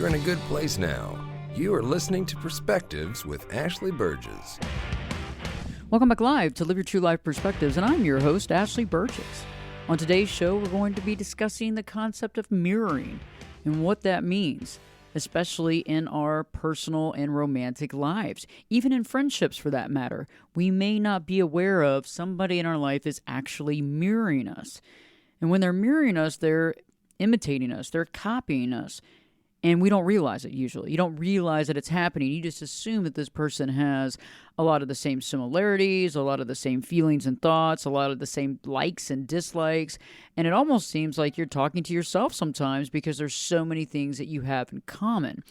you're in a good place now. You are listening to Perspectives with Ashley Burgess. Welcome back live to Live Your True Life Perspectives, and I'm your host, Ashley Burgess. On today's show, we're going to be discussing the concept of mirroring and what that means, especially in our personal and romantic lives. Even in friendships, for that matter, we may not be aware of somebody in our life is actually mirroring us. And when they're mirroring us, they're imitating us, they're copying us. And we don't realize it usually. You don't realize that it's happening. You just assume that this person has a lot of the same similarities, a lot of the same feelings and thoughts, a lot of the same likes and dislikes. And it almost seems like you're talking to yourself sometimes because there's so many things that you have in common.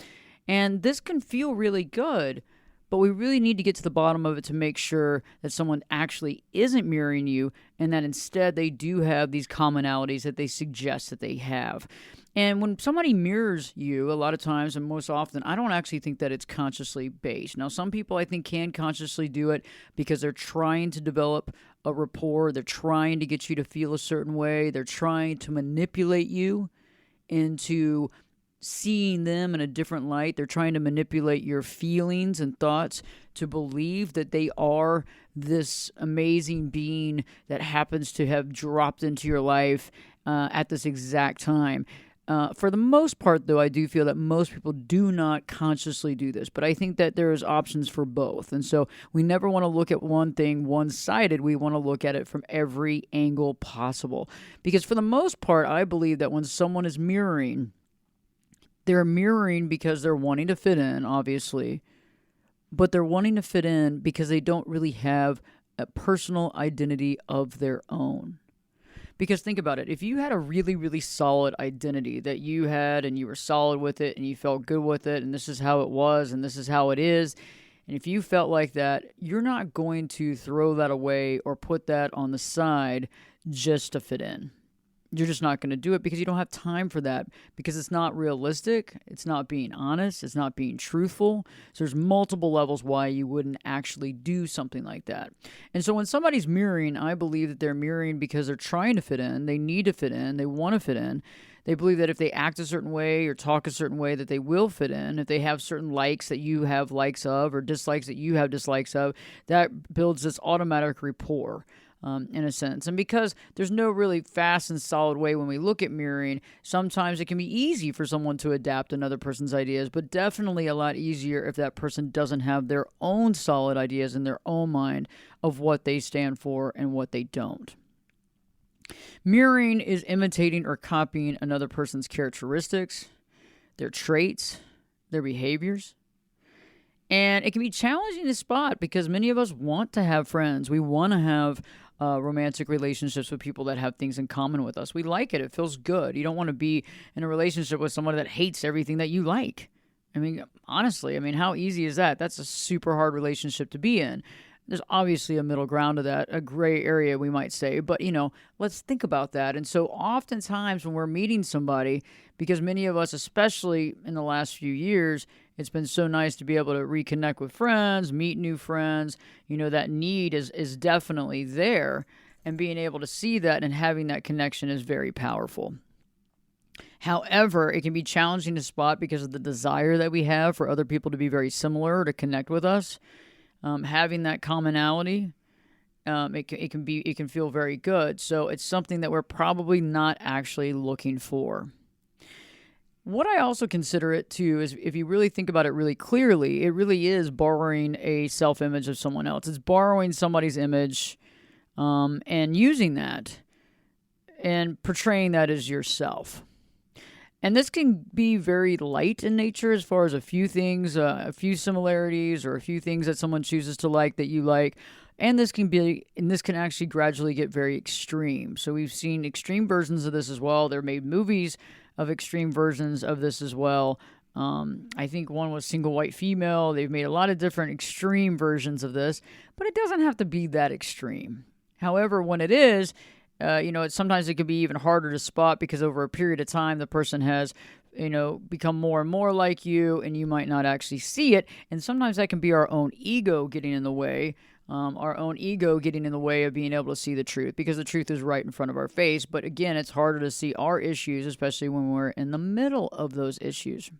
And this can feel really good, but we really need to get to the bottom of it to make sure that someone actually isn't mirroring you and that instead they do have these commonalities that they suggest that they have. And when somebody mirrors you, a lot of times and most often, I don't actually think that it's consciously based. Now, some people I think can consciously do it because they're trying to develop a rapport. They're trying to get you to feel a certain way. They're trying to manipulate you into seeing them in a different light. They're trying to manipulate your feelings and thoughts to believe that they are this amazing being that happens to have dropped into your life at this exact time. For the most part, though, I do feel that most people do not consciously do this, but I think that there is options for both. And so we never want to look at one thing one-sided. We want to look at it from every angle possible. Because for the most part, I believe that when someone is mirroring, they're mirroring because they're wanting to fit in, obviously, but they're wanting to fit in because they don't really have a personal identity of their own. Because think about it, if you had a really, really solid identity that you had and you were solid with it and you felt good with it and this is how it was and this is how it is, and if you felt like that, you're not going to throw that away or put that on the side just to fit in. You're just not going to do it because you don't have time for that, because it's not realistic, it's not being honest, it's not being truthful. So there's multiple levels why you wouldn't actually do something like that. And so when somebody's mirroring, I believe that they're mirroring because they're trying to fit in, they need to fit in, they want to fit in. They believe that if they act a certain way or talk a certain way that they will fit in. If they have certain likes that you have likes of or dislikes that you have dislikes of, that builds this automatic rapport. In a sense. And because there's no really fast and solid way when we look at mirroring, sometimes it can be easy for someone to adapt another person's ideas, but definitely a lot easier if that person doesn't have their own solid ideas in their own mind of what they stand for and what they don't. Mirroring is imitating or copying another person's characteristics, their traits, their behaviors. And it can be challenging to spot because many of us want to have friends. We want to have romantic relationships with people that have things in common with us. We like it. It feels good. You don't want to be in a relationship with someone that hates everything that you like. I mean, honestly, how easy is that? That's a super hard relationship to be in. There's obviously a middle ground to that, a gray area, we might say. But, let's think about that. And so oftentimes when we're meeting somebody, because many of us, especially in the last few years, it's been so nice to be able to reconnect with friends, meet new friends. That need is definitely there. And being able to see that and having that connection is very powerful. However, it can be challenging to spot because of the desire that we have for other people to be very similar or to connect with us. Having that commonality, it can feel very good. So it's something that we're probably not actually looking for. What I also consider it too is, if you really think about it really clearly, it really is borrowing a self-image of someone else. It's borrowing somebody's image and using that and portraying that as yourself. And this can be very light in nature as far as a few things, a few similarities, or a few things that someone chooses to like that you like. And this can actually gradually get very extreme. So we've seen extreme versions of this as well. They're made movies of extreme versions of this as well. I think one was Single White Female. They've made a lot of different extreme versions of this, but it doesn't have to be that extreme. However, when it is, sometimes it can be even harder to spot because over a period of time, the person has, become more and more like you, and you might not actually see it. And sometimes that can be our own ego getting in the way. Our own ego getting in the way of being able to see the truth, because the truth is right in front of our face. But again, it's harder to see our issues, especially when we're in the middle of those issues.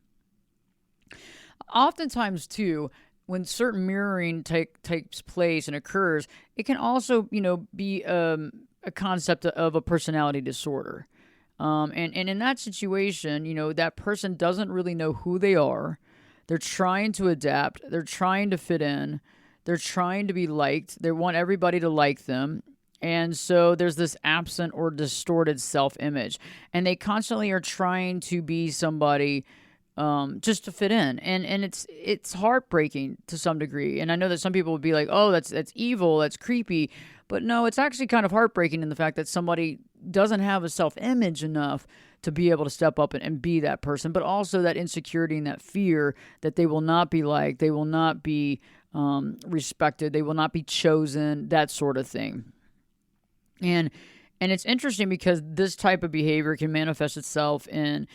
Oftentimes, too, when certain mirroring takes place and occurs, it can also, be a concept of a personality disorder. And in that situation, that person doesn't really know who they are. They're trying to adapt. They're trying to fit in. They're trying to be liked. They want everybody to like them. And so there's this absent or distorted self-image. And they constantly are trying to be somebody just to fit in. And it's heartbreaking to some degree. And I know that some people would be like, oh, that's evil, that's creepy. But no, it's actually kind of heartbreaking in the fact that somebody doesn't have a self-image enough to be able to step up and be that person, but also that insecurity and that fear that they will not be liked, they will not be respected, they will not be chosen, that sort of thing. And it's interesting because this type of behavior can manifest itself in,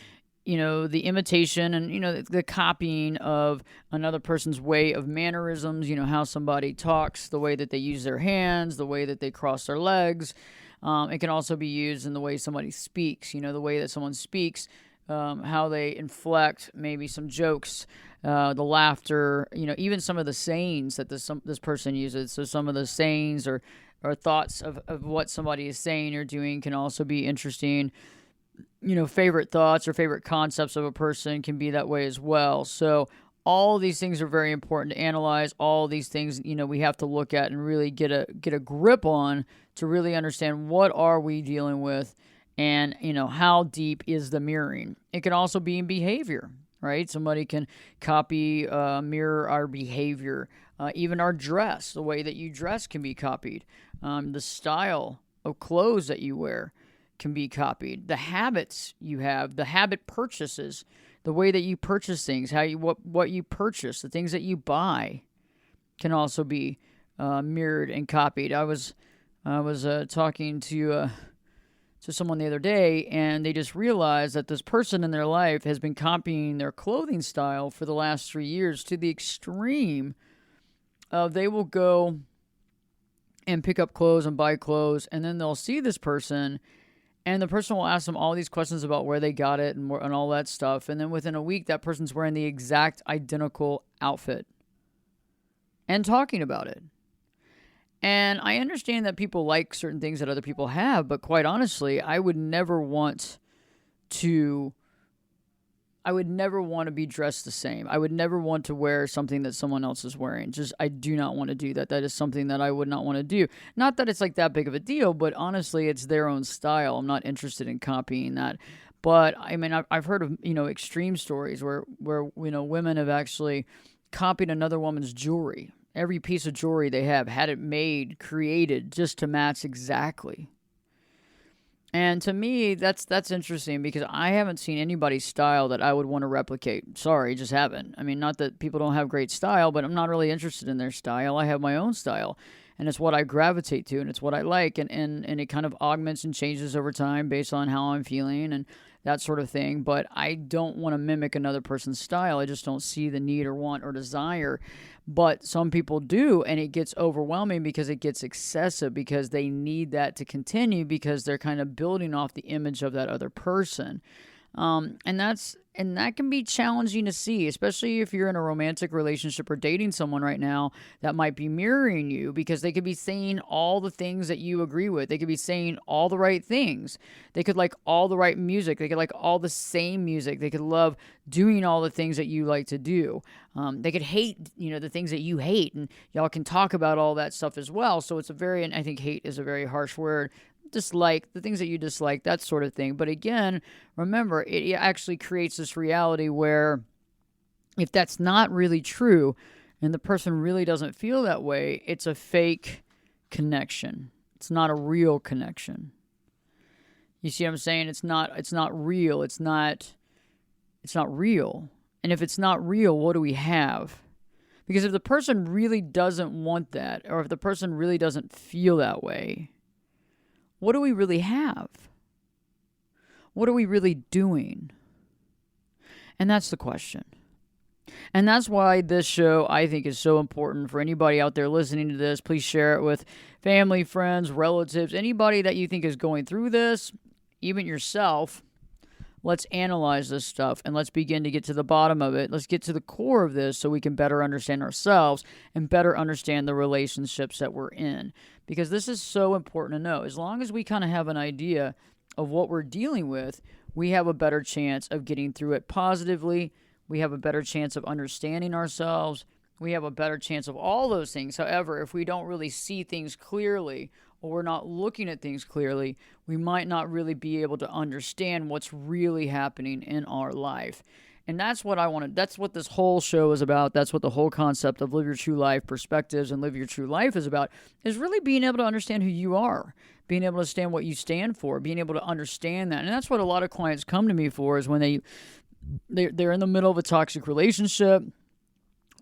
the imitation and, the copying of another person's way of mannerisms, how somebody talks, the way that they use their hands, the way that they cross their legs. It can also be used in the way somebody speaks, the way that someone speaks, how they inflect maybe some jokes, the laughter, even some of the sayings that this person uses. So some of the sayings or thoughts of what somebody is saying or doing can also be interesting. Favorite thoughts or favorite concepts of a person can be that way as well. So all these things are very important to analyze. All these things, we have to look at and really get a grip on to really understand what are we dealing with and, how deep is the mirroring. It can also be in behavior, right? Somebody can copy, mirror our behavior. Even our dress, the way that you dress can be copied. The style of clothes that you wear can be copied. The habits you have, the habit purchases, the way that you purchase things, what you purchase, the things that you buy can also be mirrored and copied. I was talking to someone the other day, and they just realized that this person in their life has been copying their clothing style for the last 3 years to the extreme of they will go and pick up clothes and buy clothes, and then they'll see this person, and the person will ask them all these questions about where they got it and all that stuff. And then within a week, that person's wearing the exact identical outfit and talking about it. And I understand that people like certain things that other people have, but quite honestly, I would never want to be dressed the same. I would never want to wear something that someone else is wearing. I do not want to do that. That is something that I would not want to do. Not that it's like that big of a deal, but honestly, it's their own style. I'm not interested in copying that. But I mean, I've heard of, extreme stories where women have actually copied another woman's jewelry. Every piece of jewelry they have, had it made, created just to match exactly. And to me, that's interesting because I haven't seen anybody's style that I would want to replicate. Sorry, just haven't. I mean, not that people don't have great style, but I'm not really interested in their style. I have my own style, and it's what I gravitate to, and it's what I like, and it kind of augments and changes over time based on how I'm feeling and that sort of thing. But I don't want to mimic another person's style. I just don't see the need or want or desire. But some people do, and it gets overwhelming because it gets excessive because they need that to continue because they're kind of building off the image of that other person. And that can be challenging to see, especially if you're in a romantic relationship or dating someone right now that might be mirroring you because they could be saying all the things that you agree with. They could be saying all the right things. They could like all the right music. They could like all the same music. They could love doing all the things that you like to do. They could hate, the things that you hate, and y'all can talk about all that stuff as well. So it's and I think hate is a very harsh word. Dislike, the things that you dislike, that sort of thing. But again, remember, it actually creates this reality where if that's not really true and the person really doesn't feel that way, it's a fake connection. It's not a real connection. You see what I'm saying? It's not real. It's not real. And if it's not real, what do we have? Because if the person really doesn't want that, or if the person really doesn't feel that way, what do we really have? What are we really doing? And that's the question. And that's why this show, I think, is so important for anybody out there listening to this. Please share it with family, friends, relatives, anybody that you think is going through this, even yourself. let's analyze this stuff and let's begin to get to the bottom of it. Let's get to the core of this so we can better understand ourselves and better understand the relationships that we're in. Because this is so important to know. As long as we kind of have an idea of what we're dealing with, we have a better chance of getting through it positively. We have a better chance of understanding ourselves. We have a better chance of all those things. However, if we don't really see things clearly, or we're not looking at things clearly, we might not really be able to understand what's really happening in our life. And that's what I wanted. That's what this whole show is about. That's what the whole concept of Live Your True Life Perspectives and Live Your True Life is about, is really being able to understand who you are, being able to understand what you stand for, being able to understand that. And that's what a lot of clients come to me for, is when they're in the middle of a toxic relationship,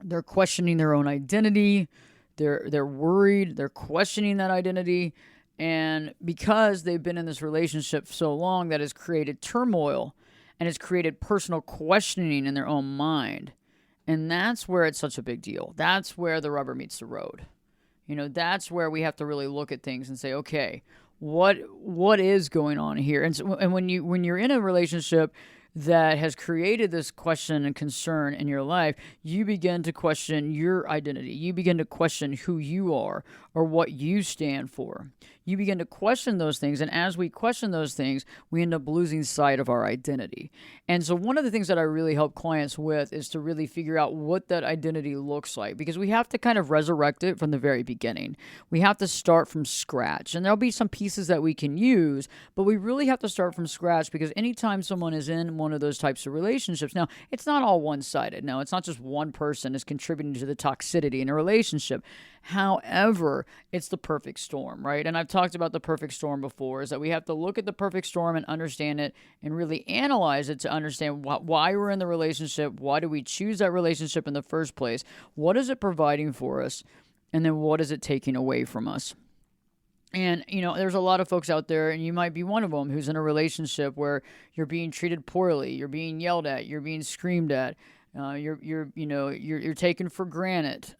they're questioning their own identity, they're worried, they're questioning that identity, and because they've been in this relationship so long, that has created turmoil and it's created personal questioning in their own mind. And that's where it's such a big deal. That's where the rubber meets the road. That's where we have to really look at things and say, okay, what is going on here? And when you're in a relationship that has created this question and concern in your life, you begin to question your identity. You begin to question who you are or what you stand for. You begin to question those things, and as we question those things, we end up losing sight of our identity. And so one of the things that I really help clients with is to really figure out what that identity looks like, because we have to kind of resurrect it from the very beginning. We have to start from scratch, and there'll be some pieces that we can use, but we really have to start from scratch, because anytime someone is in one of those types of relationships, now, it's not all one-sided. Now, it's not just one person is contributing to the toxicity in a relationship. However, it's the perfect storm, right? And I've talked about the perfect storm before, is that we have to look at the perfect storm and understand it and really analyze it to understand why we're in the relationship. Why do we choose that relationship in the first place? What is it providing for us? And then what is it taking away from us? And, there's a lot of folks out there, and you might be one of them, who's in a relationship where you're being treated poorly, you're being yelled at, you're being screamed at, you're taken for granted.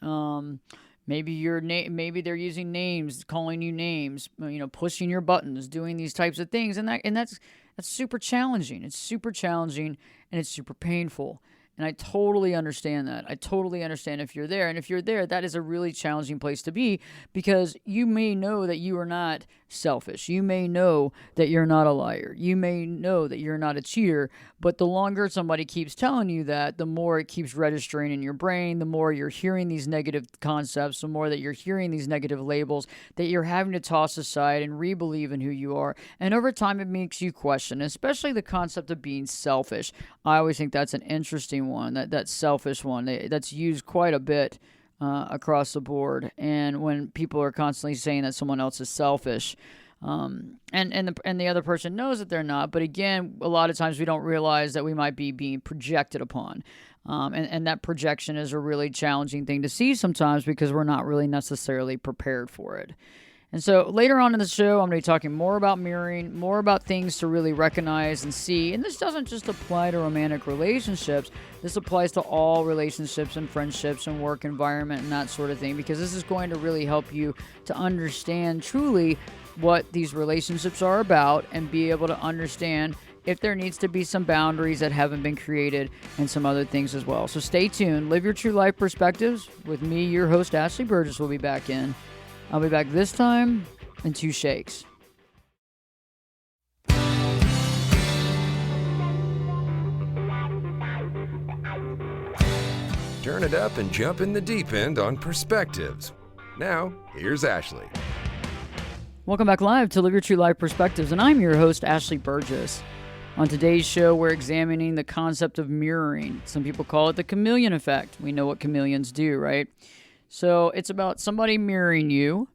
Maybe they're using names, calling you names, pushing your buttons, doing these types of things, and that's super challenging. It's super challenging, and it's super painful. And I totally understand that. I totally understand if you're there. And if you're there, that is a really challenging place to be, because you may know that you are not selfish. You may know that you're not a liar. You may know that you're not a cheater. But the longer somebody keeps telling you that, the more it keeps registering in your brain, the more you're hearing these negative concepts, the more that you're hearing these negative labels that you're having to toss aside and re-believe in who you are. And over time, it makes you question, especially the concept of being selfish. I always think that's an interesting one, that selfish one. That's used quite a bit across the board. And when people are constantly saying that someone else is selfish, and the other person knows that they're not, but again, a lot of times we don't realize that we might be being projected upon. And that projection is a really challenging thing to see sometimes, because we're not really necessarily prepared for it. And so later on in the show, I'm going to be talking more about mirroring, more about things to really recognize and see. And this doesn't just apply to romantic relationships. This applies to all relationships and friendships and work environment and that sort of thing, because this is going to really help you to understand truly what these relationships are about and be able to understand if there needs to be some boundaries that haven't been created and some other things as well. So stay tuned. Live Your True Life Perspectives with me, your host, Ashley Burgess, will be back in. I'll be back this time in 2 shakes. Turn it up and jump in the deep end on Perspectives. Now, here's Ashley. Welcome back live to Live Your True Life Perspectives, and I'm your host, Ashley Burgess. On today's show, we're examining the concept of mirroring. Some people call it the chameleon-effect. We know what chameleons do, right? So it's about somebody mirroring you,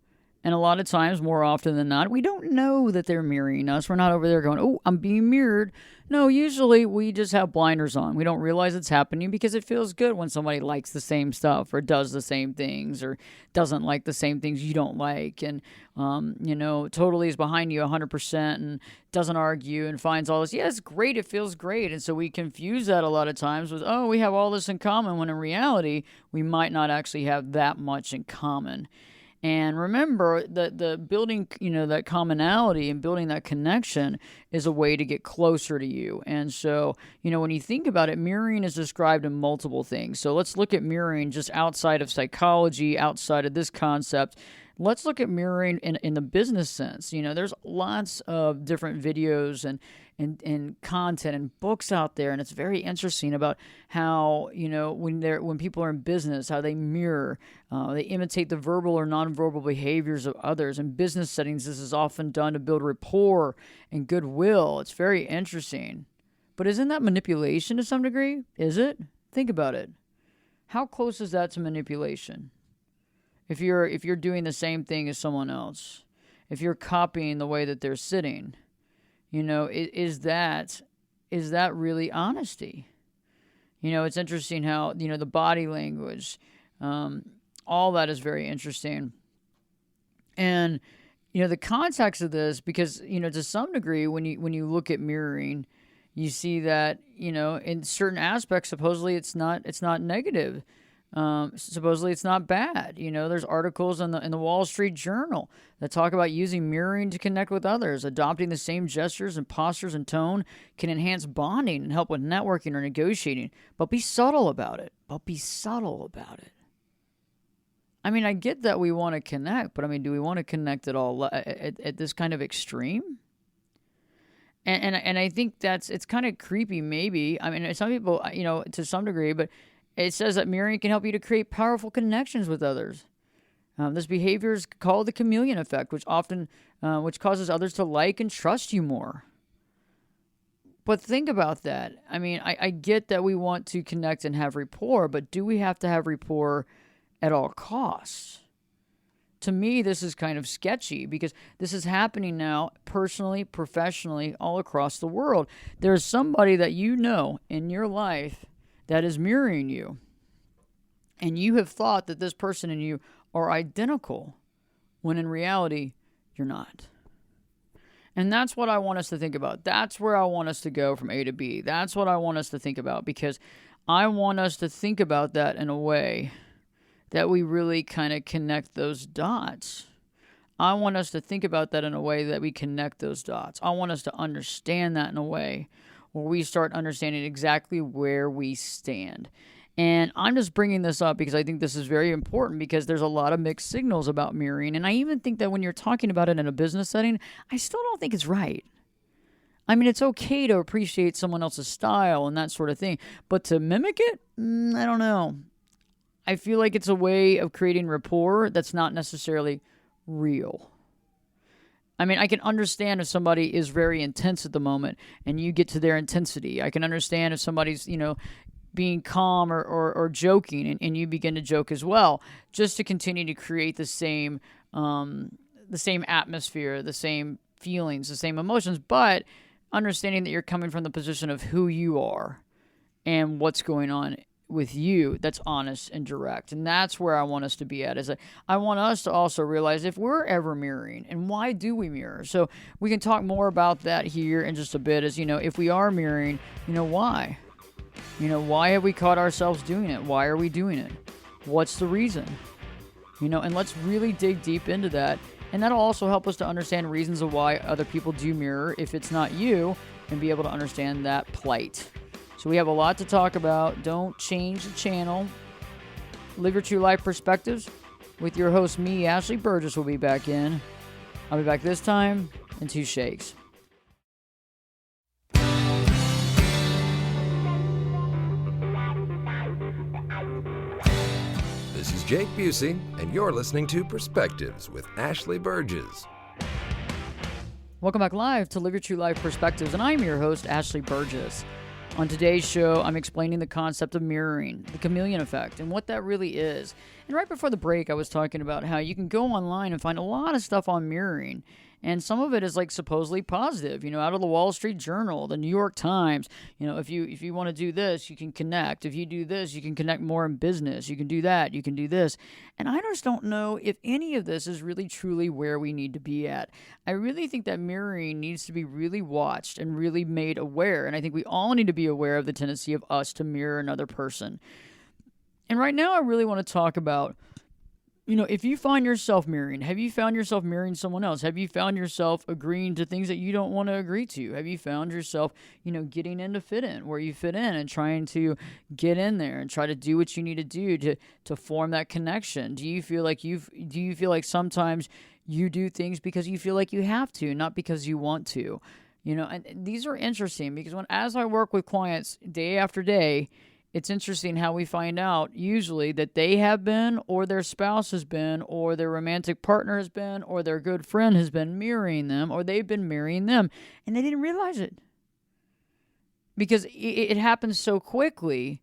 and a lot of times, more often than not, we don't know that they're mirroring us. We're not over there going, oh, I'm being mirrored. No, usually we just have blinders on. We don't realize it's happening because it feels good when somebody likes the same stuff or does the same things or doesn't like the same things you don't like, and, totally is behind you 100% and doesn't argue and finds all this. Yeah, it's great. It feels great. And so we confuse that a lot of times with, oh, we have all this in common, when in reality, we might not actually have that much in common. And remember that the building, that commonality and building that connection is a way to get closer to you. And so, when you think about it, mirroring is described in multiple things. So let's look at mirroring just outside of psychology, outside of this concept. Let's look at mirroring in the business sense. There's lots of different videos and content and books out there, and it's very interesting about how when people are in business, how they mirror, they imitate the verbal or nonverbal behaviors of others. In business settings, this is often done to build rapport and goodwill. It's very interesting, but isn't that manipulation to some degree? Is it? Think about it. How close is that to manipulation? If you're doing the same thing as someone else, if you're copying the way that they're sitting, is that really honesty? It's interesting how, the body language, all that is very interesting. And, the context of this, because, to some degree, when you look at mirroring, you see that, in certain aspects, supposedly it's not negative. Supposedly it's not bad. There's articles in the Wall Street Journal that talk about using mirroring to connect with others. Adopting the same gestures and postures and tone can enhance bonding and help with networking or negotiating. But be subtle about it. I mean, I get that we want to connect, but do we want to connect at all at this kind of extreme? And I think it's kind of creepy, maybe. Some people, to some degree, but it says that mirroring can help you to create powerful connections with others. This behavior is called the chameleon-effect, which causes others to like and trust you more. But think about that. I get that we want to connect and have rapport, but do we have to have rapport at all costs? To me, this is kind of sketchy because this is happening now personally, professionally, all across the world. There's somebody that in your life that is mirroring you, and you have thought that this person and you are identical, when in reality, you're not. And that's what I want us to think about. That's where I want us to go from A to B. That's what I want us to think about, because I want us to think about that in a way that we really kind of connect those dots. I want us to think about that in a way that we connect those dots. I want us to understand that in a way where we start understanding exactly where we stand. And I'm just bringing this up because I think this is very important, because there's a lot of mixed signals about mirroring. And I even think that when you're talking about it in a business setting, I still don't think it's right. It's okay to appreciate someone else's style and that sort of thing, but to mimic it, I don't know. I feel like it's a way of creating rapport that's not necessarily real. I can understand if somebody is very intense at the moment and you get to their intensity. I can understand if somebody's, being calm or joking and you begin to joke as well, just to continue to create the same atmosphere, the same feelings, the same emotions, but understanding that you're coming from the position of who you are and what's going on with you, that's honest and direct. And that's where I want us to be at. I want us to also realize if we're ever mirroring, and why do we mirror? So we can talk more about that here in just a bit, as if we are mirroring, why? Why have we caught ourselves doing it? Why are we doing it? What's the reason? And let's really dig deep into that. And that'll also help us to understand reasons of why other people do mirror if it's not you, and be able to understand that plight. So we have a lot to talk about. Don't change the channel. Live your true life perspectives with your host, me, Ashley Burgess, will be back in. I'll be back this time in 2 shakes. This is Jake Busey, and you're listening to Perspectives with Ashley Burgess. Welcome back live to Live Your True Life Perspectives, and I'm your host, Ashley Burgess. On today's show, I'm explaining the concept of mirroring, the chameleon-effect, and what that really is. And right before the break, I was talking about how you can go online and find a lot of stuff on mirroring. And some of it is supposedly positive, out of the Wall Street Journal, the New York Times. If you want to do this, you can connect. If you do this, you can connect more in business. You can do that. You can do this. And I just don't know if any of this is really truly where we need to be at. I really think that mirroring needs to be really watched and really made aware. And I think we all need to be aware of the tendency of us to mirror another person. And right now, I really want to talk about if you find yourself mirroring, have you found yourself mirroring someone else? Have you found yourself agreeing to things that you don't want to agree to? Have you found yourself, getting into fit in, where you fit in and trying to get in there and try to do what you need to do to form that connection? Do you feel like sometimes you do things because you feel like you have to, not because you want to? And these are interesting because as I work with clients day after day, it's interesting how we find out usually that they have been, or their spouse has been, or their romantic partner has been, or their good friend has been mirroring them, or they've been mirroring them, and they didn't realize it. Because it happens so quickly,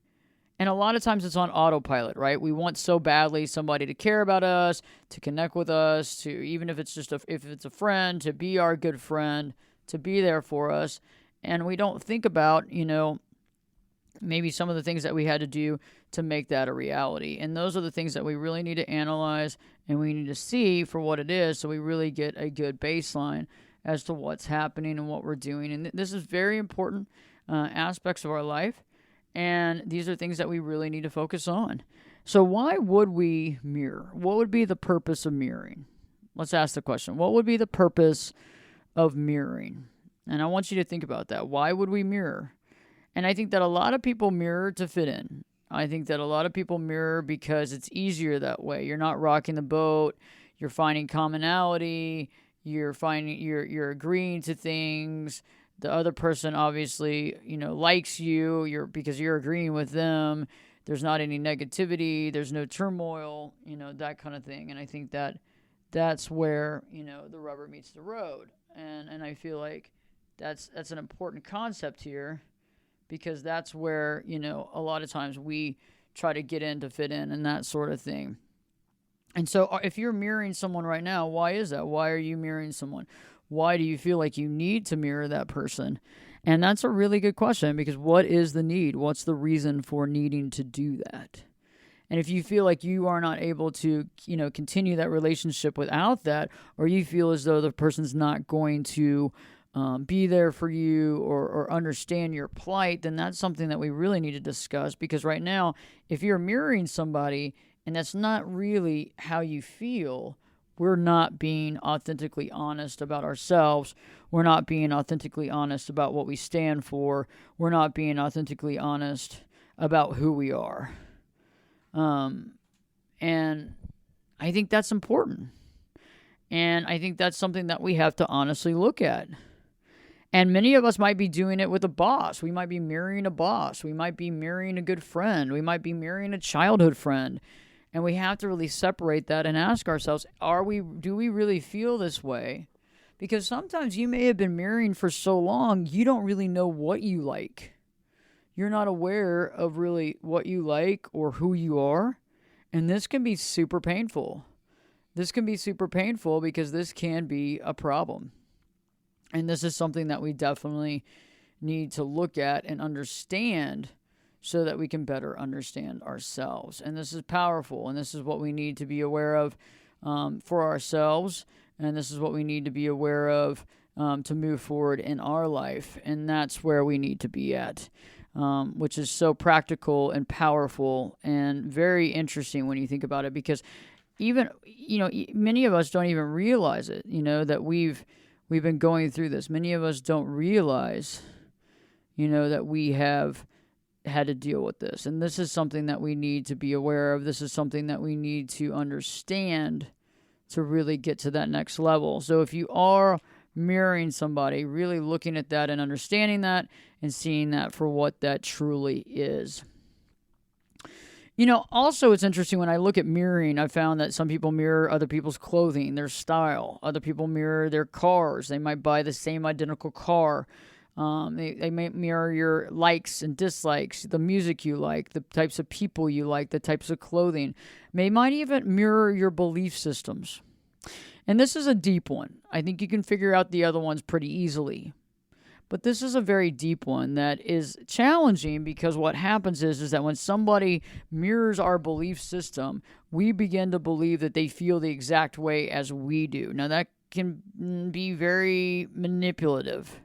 and a lot of times it's on autopilot, right? We want so badly somebody to care about us, to connect with us, to, even if it's a friend, to be our good friend, to be there for us, and we don't think about, maybe some of the things that we had to do to make that a reality. And those are the things that we really need to analyze and we need to see for what it is, so we really get a good baseline as to what's happening and what we're doing. And this is very important aspects of our life, and these are things that we really need to focus on. So why would we mirror? What would be the purpose of mirroring? Let's ask the question. What would be the purpose of mirroring? And I want you to think about that. Why would we mirror? And I think that a lot of people mirror to fit in. I think that a lot of people mirror because it's easier that way. You're not rocking the boat. You're finding commonality. You're agreeing to things. The other person obviously, likes you. Because you're agreeing with them. There's not any negativity. There's no turmoil. That kind of thing. And I think that's where the rubber meets the road. And I feel like that's an important concept here. Because that's where, a lot of times we try to get in to fit in and that sort of thing. And so if you're mirroring someone right now, why is that? Why are you mirroring someone? Why do you feel like you need to mirror that person? And that's a really good question, because what is the need? What's the reason for needing to do that? And if you feel like you are not able to, continue that relationship without that, or you feel as though the person's not going to be there for you or understand your plight, then that's something that we really need to discuss. Because right now, if you're mirroring somebody and that's not really how you feel, we're not being authentically honest about ourselves. We're not being authentically honest about what we stand for. We're not being authentically honest about who we are. And I think that's important. And I think that's something that we have to honestly look at. And many of us might be doing it with a boss. We might be mirroring a boss. We might be mirroring a good friend. We might be mirroring a childhood friend. And we have to really separate that and ask ourselves, do we really feel this way? Because sometimes you may have been mirroring for so long, you don't really know what you like. You're not aware of really what you like or who you are. And this can be super painful. This can be super painful because this can be a problem. And this is something that we definitely need to look at and understand so that we can better understand ourselves. And this is powerful, and this is what we need to be aware of for ourselves, and this is what we need to be aware of to move forward in our life. And that's where we need to be at, which is so practical and powerful and very interesting when you think about it, because even, many of us don't even realize it, that we've been going through this. Many of us don't realize, that we have had to deal with this. And this is something that we need to be aware of. This is something that we need to understand to really get to that next level. So if you are mirroring somebody, really looking at that and understanding that and seeing that for what that truly is. Also it's interesting when I look at mirroring, I found that some people mirror other people's clothing, their style. Other people mirror their cars. They might buy the same identical car. They may mirror your likes and dislikes, the music you like, the types of people you like, the types of clothing. They might even mirror your belief systems. And this is a deep one. I think you can figure out the other ones pretty easily. But this is a very deep one that is challenging, because what happens is that when somebody mirrors our belief system, we begin to believe that they feel the exact way as we do. Now, that can be very manipulative,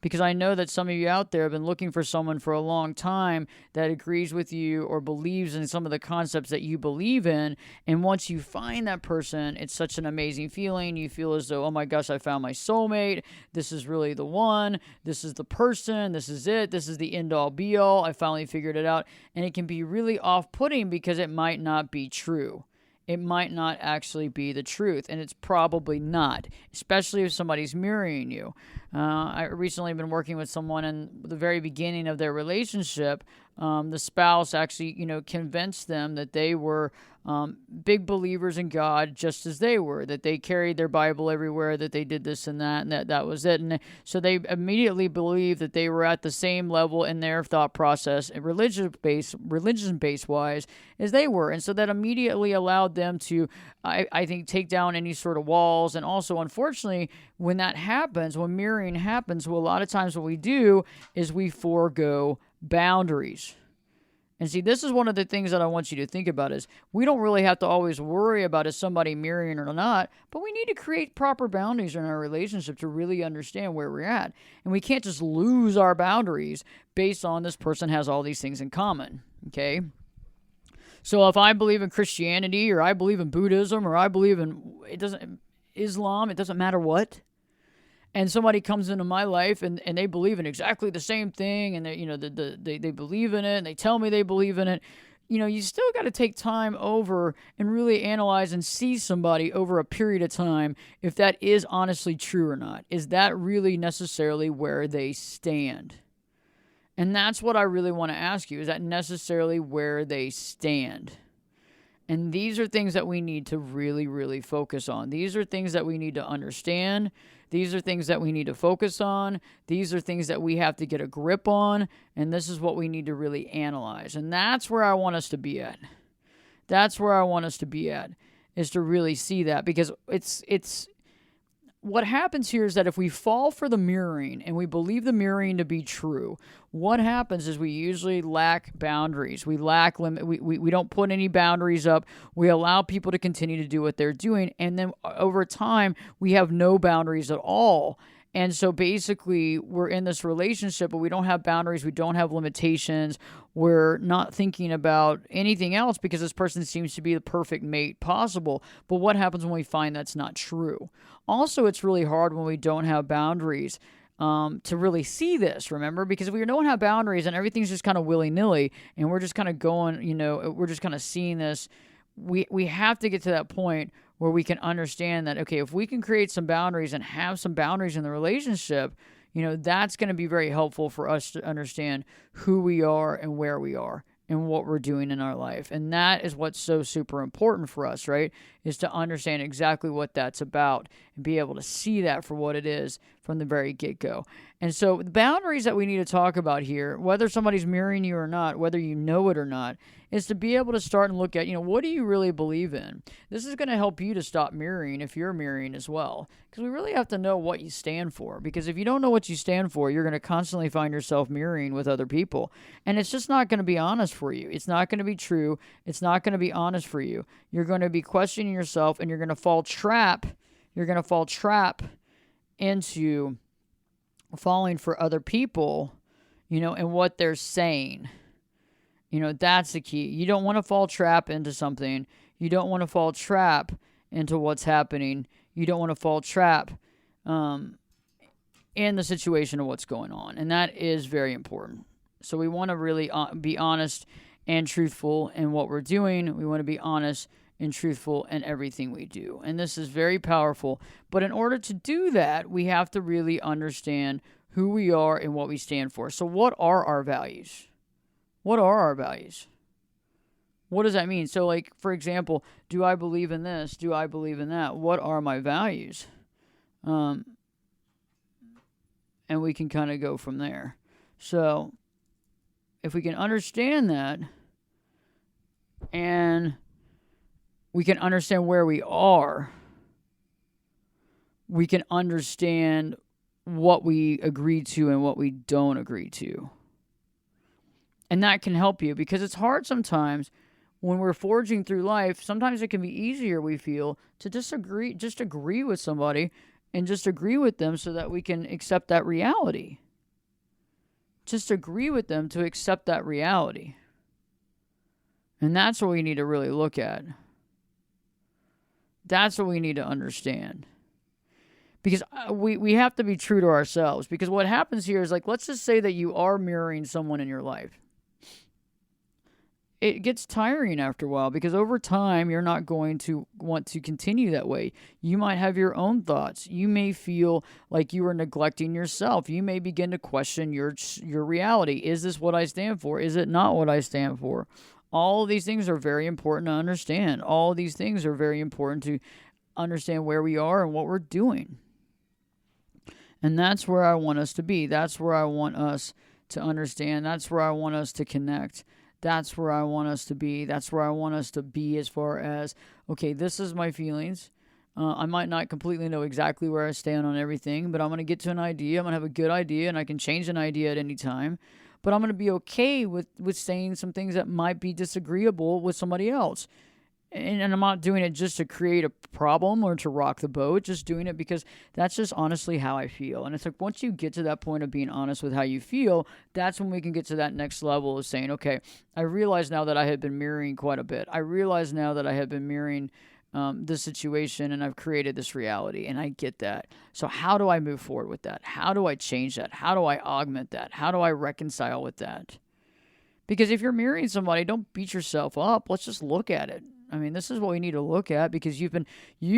because I know that some of you out there have been looking for someone for a long time that agrees with you or believes in some of the concepts that you believe in. And once you find that person, it's such an amazing feeling. You feel as though, oh my gosh, I found my soulmate. This is really the one. This is the person. This is it. This is the end all be all. I finally figured it out. And it can be really off-putting because it might not be true. It might not actually be the truth, and it's probably not, especially if somebody's mirroring you. I recently been working with someone in the very beginning of their relationship. The spouse actually, convinced them that they were big believers in God just as they were, that they carried their Bible everywhere, that they did this and that was it. And so they immediately believed that they were at the same level in their thought process, religion-based wise, as they were. And so that immediately allowed them to, I think, take down any sort of walls. And also, unfortunately, when that happens, when mirroring happens, well, a lot of times what we do is we forego boundaries. And see, this is one of the things that I want you to think about is we don't really have to always worry about is somebody mirroring or not, but we need to create proper boundaries in our relationship to really understand where we're at. And we can't just lose our boundaries based on this person has all these things in common, okay? So if I believe in Christianity or I believe in Buddhism or I believe in Islam, it doesn't matter what. And somebody comes into my life and they believe in exactly the same thing and they believe in it and they tell me they believe in it. You still got to take time over and really analyze and see somebody over a period of time if that is honestly true or not. Is that really necessarily where they stand? And that's what I really want to ask you. Is that necessarily where they stand? And these are things that we need to really, really focus on. These are things that we need to understand. These are things that we need to focus on. These are things that we have to get a grip on. And this is what we need to really analyze. And that's where I want us to be at. That's where I want us to be at, is to really see that. Because it's what happens here is that if we fall for the mirroring and we believe the mirroring to be true, what happens is we usually lack boundaries. We lack limit. We don't put any boundaries up. We allow people to continue to do what they're doing. And then over time, we have no boundaries at all. And so basically, we're in this relationship, but we don't have boundaries. We don't have limitations. We're not thinking about anything else because this person seems to be the perfect mate possible. But what happens when we find that's not true? Also, it's really hard when we don't have boundaries to really see this, remember? Because if we don't have boundaries and everything's just kind of willy-nilly and we're just kind of going, we're just kind of seeing this, we have to get to that point where we can understand that, okay, if we can create some boundaries and have some boundaries in the relationship, that's going to be very helpful for us to understand who we are and where we are and what we're doing in our life. And that is what's so super important for us, right? Is to understand exactly what that's about and be able to see that for what it is from the very get-go. And so the boundaries that we need to talk about here, whether somebody's mirroring you or not, whether you know it or not, is to be able to start and look at, what do you really believe in? This is going to help you to stop mirroring if you're mirroring as well. Because we really have to know what you stand for. Because if you don't know what you stand for, you're going to constantly find yourself mirroring with other people. And it's just not going to be honest for you. It's not going to be true. It's not going to be honest for you. You're going to be questioning yourself and you're going to fall trap. You're going to fall trap into falling for other people, and what they're saying. That's the key. You don't want to fall trap into something. You don't want to fall trap into what's happening. You don't want to fall trap in the situation of what's going on. And that is very important. So we want to really be honest and truthful in what we're doing. We want to be honest and truthful in everything we do. And this is very powerful. But in order to do that, we have to really understand who we are and what we stand for. So what are our values? What are our values? What does that mean? So, like, for example, do I believe in this? Do I believe in that? What are my values? And we can kind of go from there. So, if we can understand that, and we can understand where we are, we can understand what we agree to and what we don't agree to. And that can help you, because it's hard sometimes when we're forging through life. Sometimes it can be easier, we feel, to just agree with somebody and just agree with them so that we can accept that reality. just agree with them to accept that reality. And that's what we need to really look at. That's what we need to understand. Because we have to be true to ourselves. Because what happens here is, like, let's just say that you are mirroring someone in your life. It gets tiring after a while, because over time you're not going to want to continue that way. You might have your own thoughts. You may feel like you are neglecting yourself. You may begin to question your reality. Is this what I stand for? Is it not what I stand for? All of these things are very important to understand. All of these things are very important to understand where we are and what we're doing. And that's where I want us to be. That's where I want us to understand. That's where I want us to connect. That's where I want us to be. That's where I want us to be as far as, okay, this is my feelings. I might not completely know exactly where I stand on everything, but I'm going to get to an idea. I'm going to have a good idea, and I can change an idea at any time. But I'm going to be okay with saying some things that might be disagreeable with somebody else. And I'm not doing it just to create a problem or to rock the boat, just doing it because that's just honestly how I feel. And it's like, once you get to that point of being honest with how you feel, that's when we can get to that next level of saying, okay, I realize now that I had been mirroring quite a bit. I realize now that I had been mirroring this situation, and I've created this reality, and I get that. So how do I move forward with that? How do I change that? How do I augment that? How do I reconcile with that? Because if you're mirroring somebody, don't beat yourself up. Let's just look at it. I mean, this is what we need to look at, because you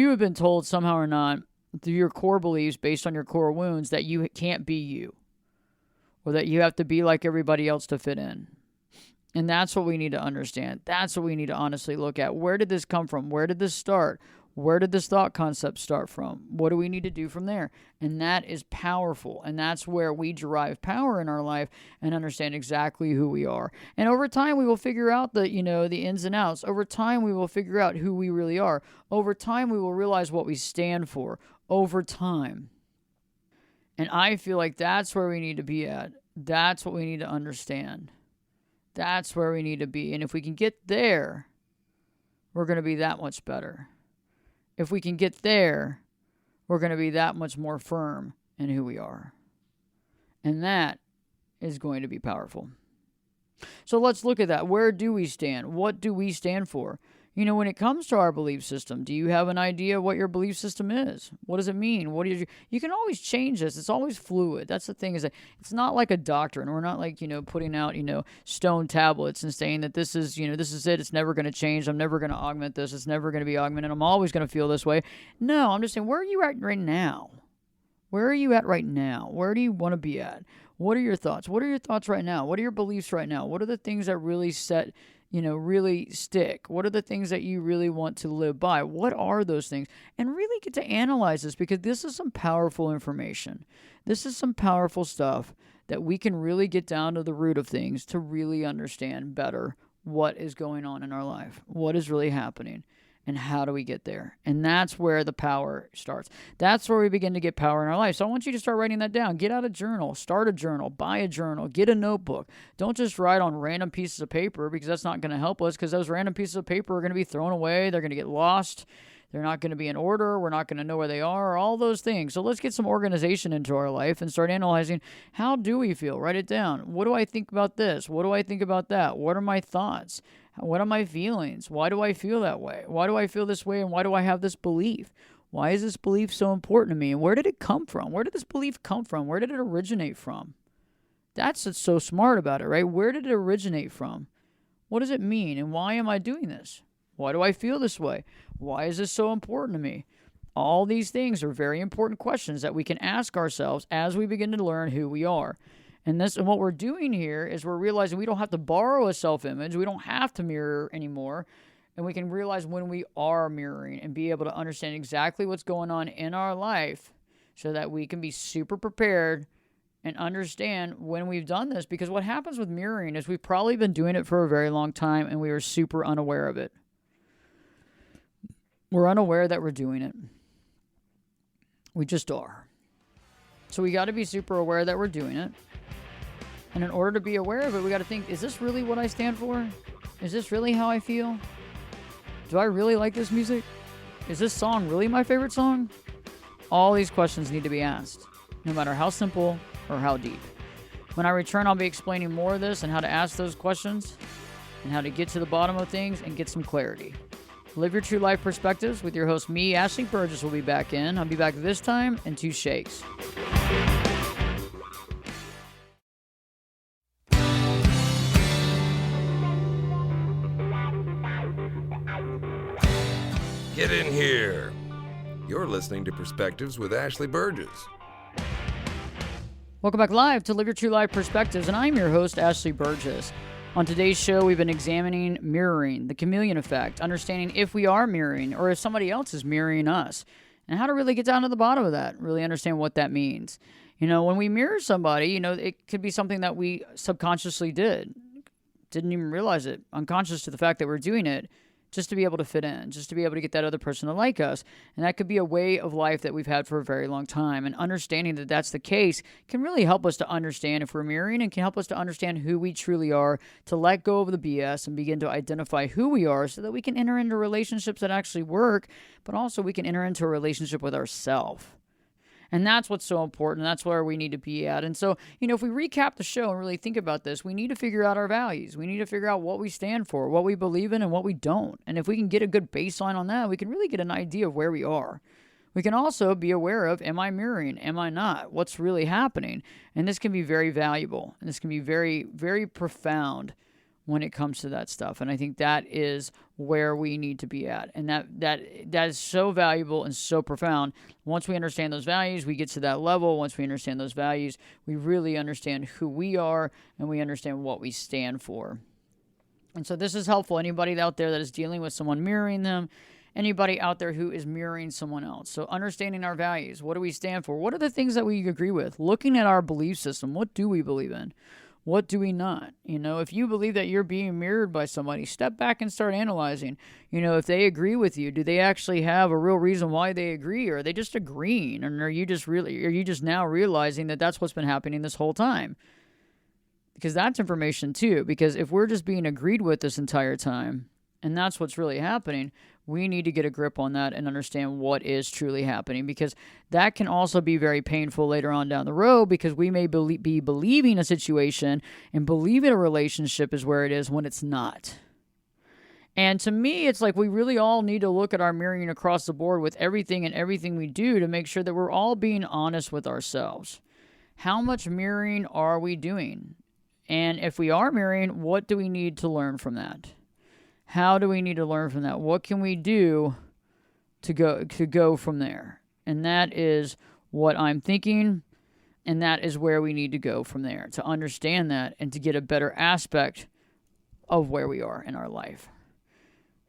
have been told somehow or not through your core beliefs, based on your core wounds, that you can't be you, or that you have to be like everybody else to fit in. And that's what we need to understand. That's what we need to honestly look at. Where did this come from? Where did this start? Where did this thought concept start from? What do we need to do from there? And that is powerful. And that's where we derive power in our life and understand exactly who we are. And over time, we will figure out the ins and outs. Over time, we will figure out who we really are. Over time, we will realize what we stand for. Over time. And I feel like that's where we need to be at. That's what we need to understand. That's where we need to be. And if we can get there, we're going to be that much better. If we can get there, we're going to be that much more firm in who we are. And that is going to be powerful. So let's look at that. Where do we stand? What do we stand for? When it comes to our belief system, do you have an idea what your belief system is? What does it mean? You can always change this. It's always fluid. That's the thing, is that it's not like a doctrine. We're not like, putting out, stone tablets and saying that this is it. It's never going to change. I'm never going to augment this. It's never going to be augmented. I'm always going to feel this way. No, I'm just saying, where are you at right now? Where are you at right now? Where do you want to be at? What are your thoughts? What are your thoughts right now? What are your beliefs right now? What are the things that really really stick? What are the things that you really want to live by? What are those things? And really get to analyze this, because this is some powerful information. This is some powerful stuff that we can really get down to the root of things to really understand better what is going on in our life, what is really happening, and how do we get there? And that's where the power starts. That's where we begin to get power in our life. So I want you to start writing that down. Get out a journal, start a journal, buy a journal, get a notebook. Don't just write on random pieces of paper, because that's not going to help us, because those random pieces of paper are going to be thrown away. They're going to get lost. They're not going to be in order. We're not going to know where they are, all those things. So let's get some organization into our life and start analyzing, how do we feel? Write it down. What do I think about this? What do I think about that? What are my thoughts? What are my feelings? Why do I feel that way? Why do I feel this way? And why do I have this belief? Why is this belief so important to me? And where did it come from? Where did this belief come from? Where did it originate from? That's what's so smart about it, right? Where did it originate from? What does it mean? And why am I doing this? Why do I feel this way? Why is this so important to me? All these things are very important questions that we can ask ourselves as we begin to learn who we are. And what we're doing here is we're realizing we don't have to borrow a self-image. We don't have to mirror anymore. And we can realize when we are mirroring and be able to understand exactly what's going on in our life, so that we can be super prepared and understand when we've done this. Because what happens with mirroring is we've probably been doing it for a very long time and we are super unaware of it. We're unaware that we're doing it. We just are. So we got to be super aware that we're doing it. And in order to be aware of it, we got to think, is this really what I stand for? Is this really how I feel? Do I really like this music? Is this song really my favorite song? All these questions need to be asked, no matter how simple or how deep. When I return, I'll be explaining more of this and how to ask those questions and how to get to the bottom of things and get some clarity. Live Your True Life Perspectives with your host, me, Ashley Burgess, will be back in. I'll be back this time in 2 shakes. Get in here. You're listening to Perspectives with Ashley Burgess. Welcome back live to Live Your True Life Perspectives, and I'm your host, Ashley Burgess. On today's show, we've been examining mirroring, the chameleon effect, understanding if we are mirroring or if somebody else is mirroring us, and how to really get down to the bottom of that, really understand what that means. When we mirror somebody, it could be something that we subconsciously didn't even realize it, unconscious to the fact that we're doing it, just to be able to fit in, just to be able to get that other person to like us. And that could be a way of life that we've had for a very long time. And understanding that that's the case can really help us to understand if we're mirroring, and can help us to understand who we truly are, to let go of the BS and begin to identify who we are so that we can enter into relationships that actually work, but also we can enter into a relationship with ourselves. And that's what's so important. That's where we need to be at. And so, if we recap the show and really think about this, we need to figure out our values. We need to figure out what we stand for, what we believe in, and what we don't. And if we can get a good baseline on that, we can really get an idea of where we are. We can also be aware of, am I mirroring? Am I not? What's really happening? And this can be very valuable. And this can be very, very profound when it comes to that stuff. And I think that is where we need to be at. And that is so valuable and so profound. Once we understand those values, we get to that level. Once we understand those values, we really understand who we are and we understand what we stand for. And so this is helpful. Anybody out there that is dealing with someone mirroring them, anybody out there who is mirroring someone else. So understanding our values, what do we stand for? What are the things that we agree with? Looking at our belief system, what do we believe in? What do we not? If you believe that you're being mirrored by somebody, step back and start analyzing. If they agree with you, do they actually have a real reason why they agree, or are they just agreeing? And are you just now realizing that that's what's been happening this whole time? Because that's information too. Because if we're just being agreed with this entire time, and that's what's really happening, we need to get a grip on that and understand what is truly happening, because that can also be very painful later on down the road, because we may be believing a situation and believing a relationship is where it is when it's not. And to me, it's like we really all need to look at our mirroring across the board with everything and everything we do to make sure that we're all being honest with ourselves. How much mirroring are we doing? And if we are mirroring, what do we need to learn from that? How do we need to learn from that? What can we do to go from there? And that is what I'm thinking, and that is where we need to go from there, to understand that and to get a better aspect of where we are in our life.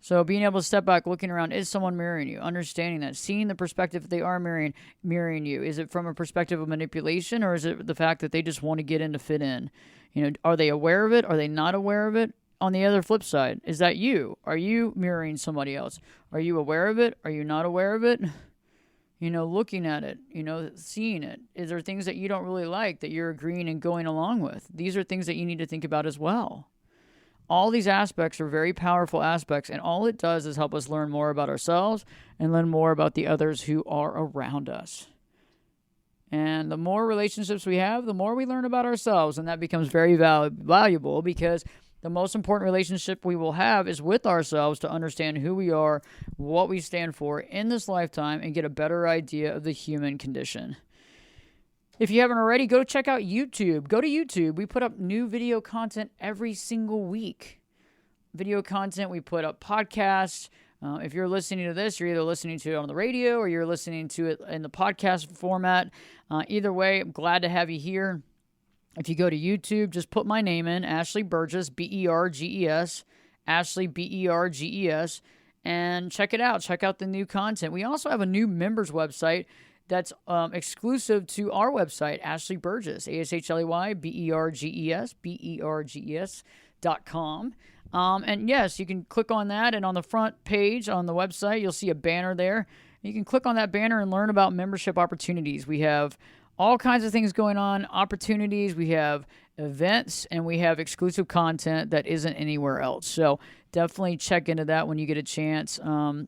So being able to step back, looking around, is someone mirroring you? Understanding that, seeing the perspective that they are mirroring you. Is it from a perspective of manipulation, or is it the fact that they just want to get in to fit in? Are they aware of it? Are they not aware of it? On the other flip side, is that you? Are you mirroring somebody else? Are you aware of it? Are you not aware of it? Looking at it, seeing it. Is there things that you don't really like that you're agreeing and going along with? These are things that you need to think about as well. All these aspects are very powerful aspects, and all it does is help us learn more about ourselves and learn more about the others who are around us. And the more relationships we have, the more we learn about ourselves, and that becomes very valuable, because the most important relationship we will have is with ourselves, to understand who we are, what we stand for in this lifetime, and get a better idea of the human condition. If you haven't already, go check out YouTube. Go to YouTube. We put up new video content every single week. Video content, we put up podcasts. If you're listening to this, you're either listening to it on the radio or you're listening to it in the podcast format. Either way, I'm glad to have you here. If you go to YouTube, just put my name in, Ashley Burgess, Berges, Ashley Berges, and check it out. Check out the new content. We also have a new members website that's exclusive to our website, Ashley Burgess, AShleyBerges.com. And yes, you can click on that, and on the front page on the website, you'll see a banner there. You can click on that banner and learn about membership opportunities. We have all kinds of things going on, opportunities. We have events, and we have exclusive content that isn't anywhere else. So definitely check into that when you get a chance.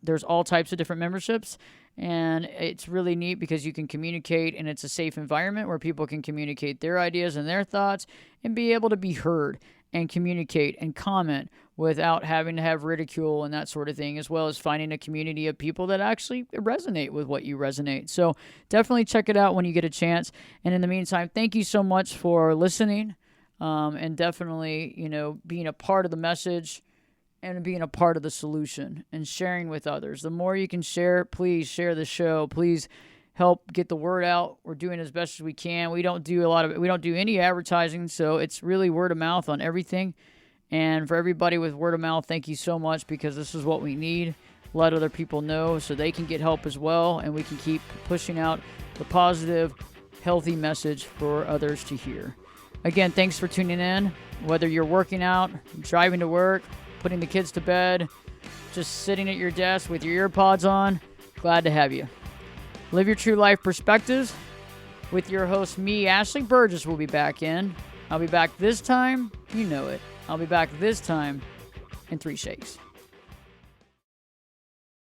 There's all types of different memberships, And it's really neat because you can communicate, and it's a safe environment where people can communicate their ideas and their thoughts and be able to be heard and communicate and comment without having to have ridicule and that sort of thing, as well as finding a community of people that actually resonate with what you resonate. So definitely check it out when you get a chance. And in the meantime, thank you so much for listening, and definitely, being a part of the message and being a part of the solution and sharing with others. The more you can share, please share the show. Please help get the word out. We're doing as best as we can. We don't do any advertising, so it's really word of mouth on everything. And for everybody with word of mouth, thank you so much, because this is what we need. Let other people know so they can get help as well, and we can keep pushing out the positive, healthy message for others to hear. Again, thanks for tuning in. Whether you're working out, driving to work, putting the kids to bed, just sitting at your desk with your ear pods on, glad to have you. Live Your True Life Perspectives with your host, me, Ashley Burgess, will be back in. I'll be back this time, you know it. I'll be back this time in 3 shakes.